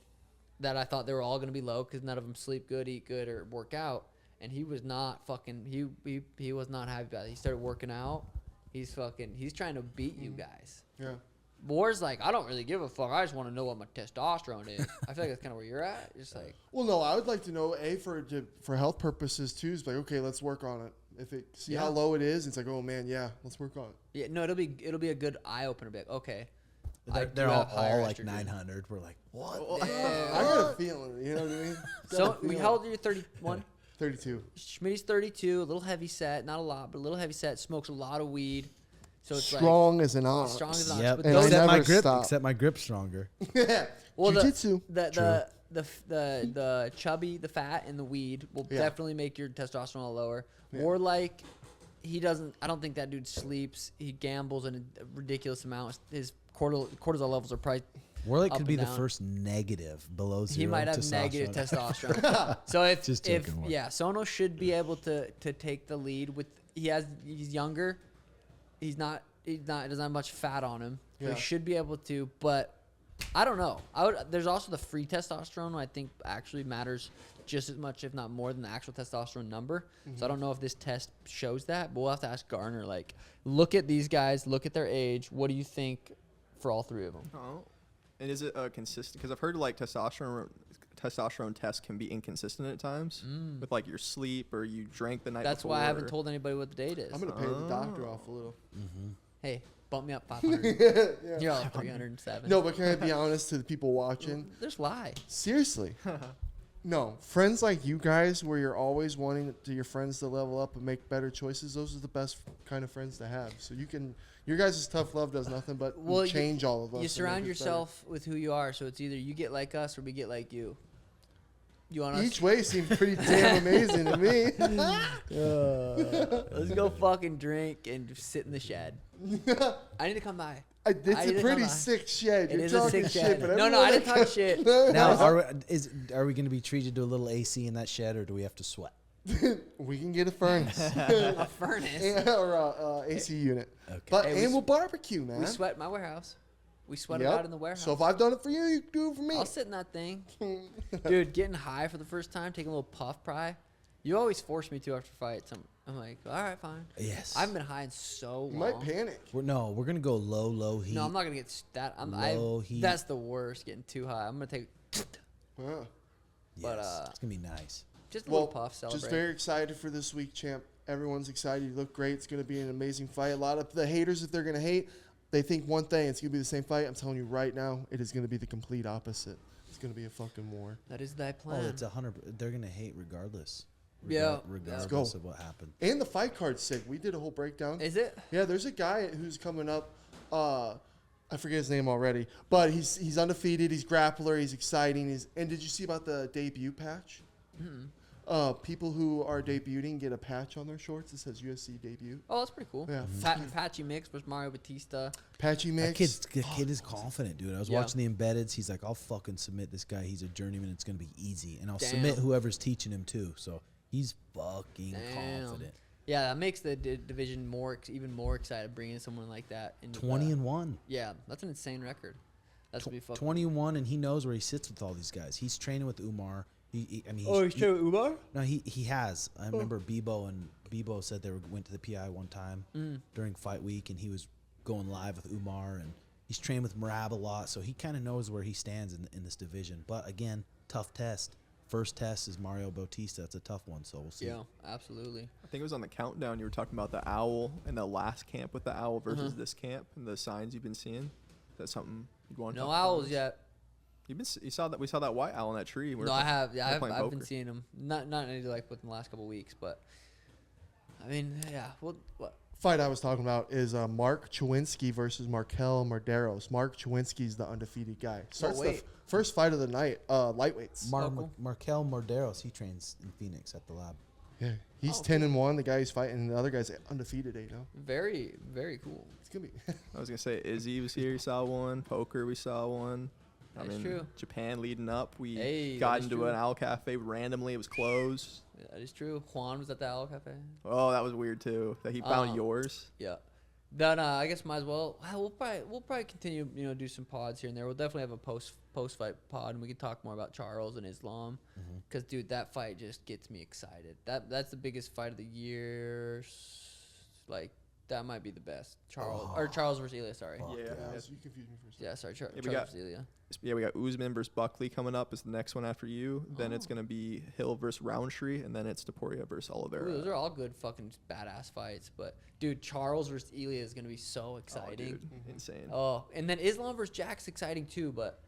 that I thought they were all gonna be low because none of them sleep good, eat good, or work out, and he was not fucking. He was not happy about it. He started working out. He's trying to beat you guys. Yeah. War's like, I don't really give a fuck. I just want to know what my testosterone is. I feel like that's kind of where you're at. Just like, Well, no, I would like to know for health purposes too. Is like, okay, let's work on it. If it see how low it is, it's like, oh man, yeah, let's work on it. Yeah, no, it'll be a good eye opener. Be like, okay, They're all like 900. We're like, what? I got a feeling. You know what I mean? So how old are you? 31. 32. Schmitty's 32, a little heavy set, not a lot, but a little heavy set. Smokes a lot of weed, so it's Strong as an ox. strong as an ox. Yep. But And those- I Except my never grip. stop. Except my grip's stronger. well, Jiu-jitsu. the chubby, the fat, and the weed will definitely make your testosterone lower. Yeah. Or like, he doesn't. I don't think that dude sleeps. He gambles in a ridiculous amount. His cortisol levels are probably. Warlick up could be and the down. first negative below zero. He might have negative testosterone. So Just if joking, Warlick. yeah, Sono should be able to take the lead with. He's younger. He doesn't have much fat on him. So Yeah. he should be able to, but I don't know. There's also the free testosterone, I think actually matters just as much, if not more, than the actual testosterone number. So I don't know if this test shows that, but we'll have to ask Garner. Like, look at these guys, look at their age. What do you think for all three of them? Oh, and is it consistent? Because I've heard like testosterone tests can be inconsistent at times with like your sleep or you drank the night That's before. why I haven't told anybody what the date is. I'm gonna pay the doctor off a little. Hey, bump me up 500. Yeah. You're all 307. No, but can I be honest to the people watching? There's lie. Seriously. No, friends like you guys, where you're always wanting your friends to level up and make better choices. Those are the best kind of friends to have. So your guys' tough love does nothing but change all of us. You and surround make us better. yourself with who you are, so it's either you get like us or we get like you. You want us? Each way seems pretty damn amazing to me. Let's go fucking drink and just sit in the shed. I need to come by. It's a pretty sick shed. It You're is a talking sick shit, shed. but No, I everyone didn't talk shit. Now, are we going to be treated to a little AC in that shed, or do we have to sweat? We can get a furnace. A furnace. Yeah, or a AC unit. Okay. But Hey, we'll barbecue, man. We sweat in my warehouse. We sweat Yep. about in the warehouse. So if I've done it for you, you can do it for me. I'll sit in that thing. Dude, getting high for the first time, taking a little puff pry. You always force me to after fights. I'm like, all right, fine. Yes. I haven't been high in so long. You might panic. We're going to go low heat. No, I'm not gonna get that. Low heat. That's the worst. Getting too high. I'm gonna take Wow. but, Yes, it's going to be nice. just a Well, little puff. Celebrate. just very excited for this week, champ. Everyone's excited. You look great. It's going to be an amazing fight. A lot of the haters, if they're going to hate, they think one thing. It's going to be the same fight. I'm telling you right now, it is going to be the complete opposite. It's going to be a fucking war. That is thy Oh, plan. it's 100. They're going to hate regardless. Yeah. Regardless Let's go. of what happened. And the fight card's sick. We did a whole breakdown. Is it? Yeah, there's a guy who's coming up. I forget his name already, but he's undefeated. He's grappler. He's exciting. And did you see about the debut patch? People who are debuting get a patch on their shorts that says UFC debut. Oh, that's pretty cool. Yeah. Patchy Mix versus Mario Batista. Patchy mix. That kid is confident, dude. I was Yeah. watching the embeddeds. He's like, I'll fucking submit this guy. He's a journeyman. It's going to be easy. And I'll Damn. submit whoever's teaching him, too. So he's fucking Damn. confident. Yeah, that makes the division even more excited bringing someone like that. Into 20-1. Yeah, that's an insane record. That's gonna be fucking. 21, and he knows where he sits with all these guys. He's training with Umar. He's with Umar? No, he has. I remember Bebo said they went to the PI one time during fight week, and he was going live with Umar, and he's trained with Merab a lot, so he kind of knows where he stands in this division. But again, tough test. First test is Mario Bautista. That's a tough one, so we'll see. Yeah, absolutely. I think it was on the countdown you were talking about the owl and the last camp with the owl versus this camp and the signs you've been seeing. That's something you'd want to No talk about? owls yet. You saw that we saw that white owl in that tree. No, I have. Yeah, we're playing I've been poker. seeing them. Not any like within the last couple of weeks, but I mean, yeah. Well, what? Fight I was talking about is Mark Chewinski versus Markel Marderos. Mark Chewinski's the undefeated guy. Starts the weight? first fight of the night, lightweights. Markel Marderos, he trains in Phoenix at the lab. Yeah, he's Oh, 10-1. The guy he's fighting, and the other guy's undefeated 8-0. Very, very cool. It's gonna be. I was gonna say Izzy was here. We saw one. Poker. We saw one. That's true. Japan leading up. We Hey, got that is into true. an owl cafe randomly. It was closed. Yeah, that is true. Juan was at the Owl Cafe. Oh, that was weird too. That he found yours. Yeah. Then I guess might as well. We'll probably continue. Do some pods here and there. We'll definitely have a post fight pod, and we can talk more about Charles and Islam. Because dude, that fight just gets me excited. That's the biggest fight of the year. Like That might be the best. Charles versus Ilya. Sorry. Fuck Yeah. Yeah, so you confused me for a second. Yeah, sorry. Yeah, we Charles got- versus Ilya. Yeah, we got Usman versus Buckley coming up is the next one after you. Then it's gonna be Hill versus Roundtree, and then it's Topuria versus Oliveira. Ooh, those are all good fucking badass fights. But dude, Charles versus Ilya is gonna be so Oh, exciting. dude, insane. Oh, and then Islam versus Jack's exciting too. But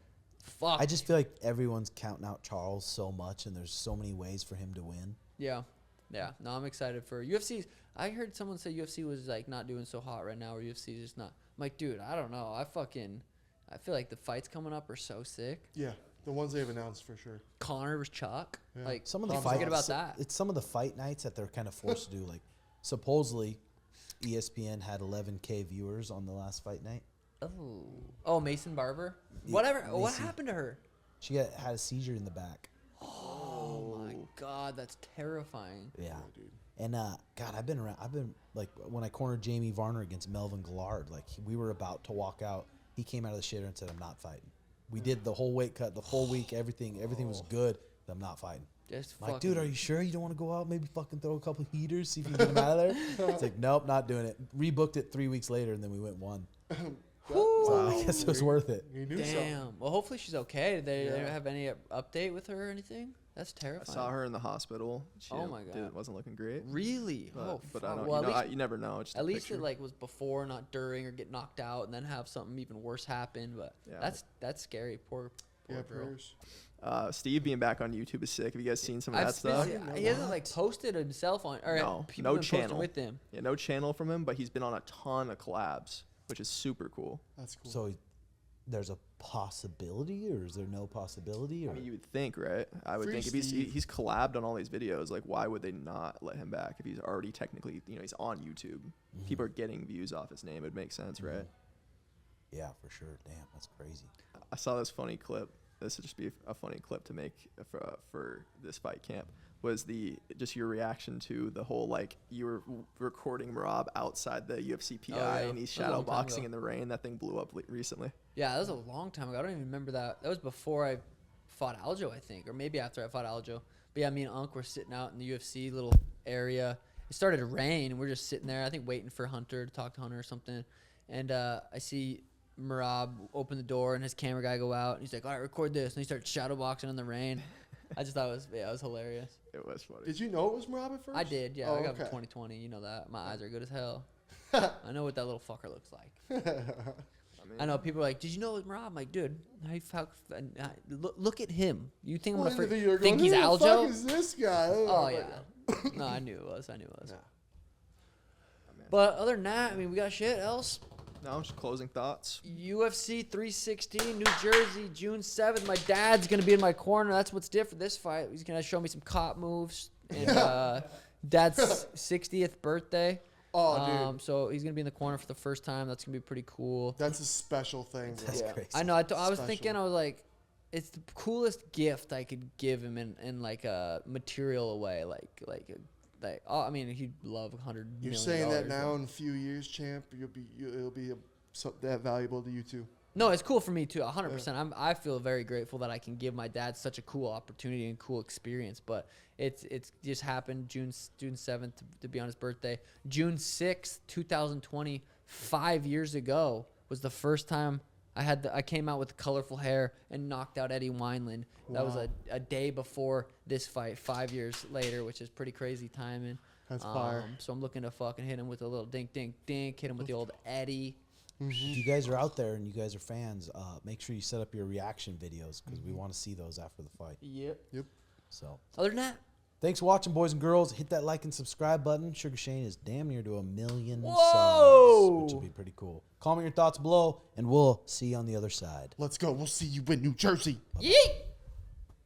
fuck. I just feel like everyone's counting out Charles so much, and there's so many ways for him to win. Yeah. No, I'm excited for UFC. I heard someone say UFC was like not doing so hot right now, or UFC is just not. I'm like, dude, I don't know. I feel like the fights coming up are so sick. Yeah, the ones they've announced for sure. Connor versus Chuck. Yeah. Like Some of the can't fight, forget about that. It's some of the fight nights that they're kind of forced to do. Like, supposedly, ESPN had 11K viewers on the last fight night. Oh, Mason Barber. Yeah, Whatever. What Maycee. happened to her? She had a seizure in the back. Oh my god, that's terrifying. Yeah. dude. And God, I've been like when I cornered Jamie Varner against Melvin Gillard, like we were about to walk out. He came out of the shitter and said, "I'm not fighting." We did the whole weight cut, the whole week, everything was good. But I'm not fighting. Just I'm like, fucking, dude, are you sure you don't want to go out? Maybe fucking throw a couple heaters, see if you can get him out of there. It's like, nope, not doing it. Rebooked it 3 weeks later, and then we went one. So I guess it was worth it. You knew something. Damn. Well, hopefully she's okay. Did they Yeah. have any update with her or anything? That's I terrifying. saw her in the hospital. She Oh my God. It wasn't looking great. Really? But, oh, but fuck. I don't. Well, you, know, at least, you never know. It's just at a least picture. it like was before, not during, or get knocked out and then have something even worse happen. But Yeah. that's scary. Poor Yeah, girl. prayers. Steve being back on YouTube is sick. Have you guys seen some of I've that stuff? been- he hasn't like posted himself on, or No, people no been posting channel. with him. Yeah, no channel from him, but he's been on a ton of collabs, which is super cool. That's cool. So there's a possibility, or is there no possibility? Or I mean, you would think, right? I would Free think if he's Steve. he's collabed on all these videos, like why would they not let him back if he's already technically, he's on YouTube. People are getting views off his name. It would make sense, right? yeah, for sure. Damn, that's crazy. I saw this funny clip. This would just be a funny clip to make for this fight camp. Was just your reaction to the whole, like, you were recording Merab outside the UFC PI yeah. and he's That was a long time shadowboxing ago. in the rain. That thing blew up recently. Yeah, that was a long time ago. I don't even remember that. That was before I fought Aljo, I think, or maybe after I fought Aljo. But yeah, me and Unc were sitting out in the UFC little area. It started to rain, and we're just sitting there, I think, waiting for Hunter to talk to Hunter or something. And I see Merab open the door and his camera guy go out. And he's like, all right, record this. And he starts shadowboxing in the rain. I just thought it was hilarious. It was funny. Did you know it was Merab at first? I did, yeah. Oh, I got okay. 20/20. You know that. My eyes are good as hell. I know what that little fucker looks like. I know people are like, "Did you know it was Merab?" I'm like, "Dude, look at him. You think I'm Well, gonna you're think going, he's who the fuck Aljo?" is this guy? Oh my yeah. God. No, I knew it was. I knew it was. Yeah. But other than that, I mean, we got shit else. No, just closing thoughts. UFC 316, New Jersey, June 7th. My dad's gonna be in my corner. That's what's different this fight. He's gonna show me some cop moves. And Dad's 60th birthday. Oh, dude. So he's gonna be in the corner for the first time. That's gonna be pretty cool. That's a special thing. Bro. That's Yeah. crazy. I know. I was Special. thinking. I was like, it's the coolest gift I could give him in like a material way. I mean, he'd love $100 million. You're saying that now in a few years, champ, it'll be that valuable to you too. No, it's cool for me too. 100%. I feel very grateful that I can give my dad such a cool opportunity and cool experience. But it's just happened June 7th to be on his birthday. June 6th, 2020, 5 years ago was the first time I came out with colorful hair and knocked out Eddie Wineland. That was Wow. a day before this fight, 5 years later, which is pretty crazy timing. That's fire. So I'm looking to fucking hit him with a little dink, dink, dink. Hit him with the old Eddie. If you guys are out there and you guys are fans, make sure you set up your reaction videos because we want to see those after the fight. Yep. So Other than that, thanks for watching, boys and girls. Hit that like and subscribe button. Sugar Shane is damn near to 1 million Whoa! subs, which will be pretty cool. Comment your thoughts below, and we'll see you on the other side. Let's go. We'll see you in New Jersey. yeet.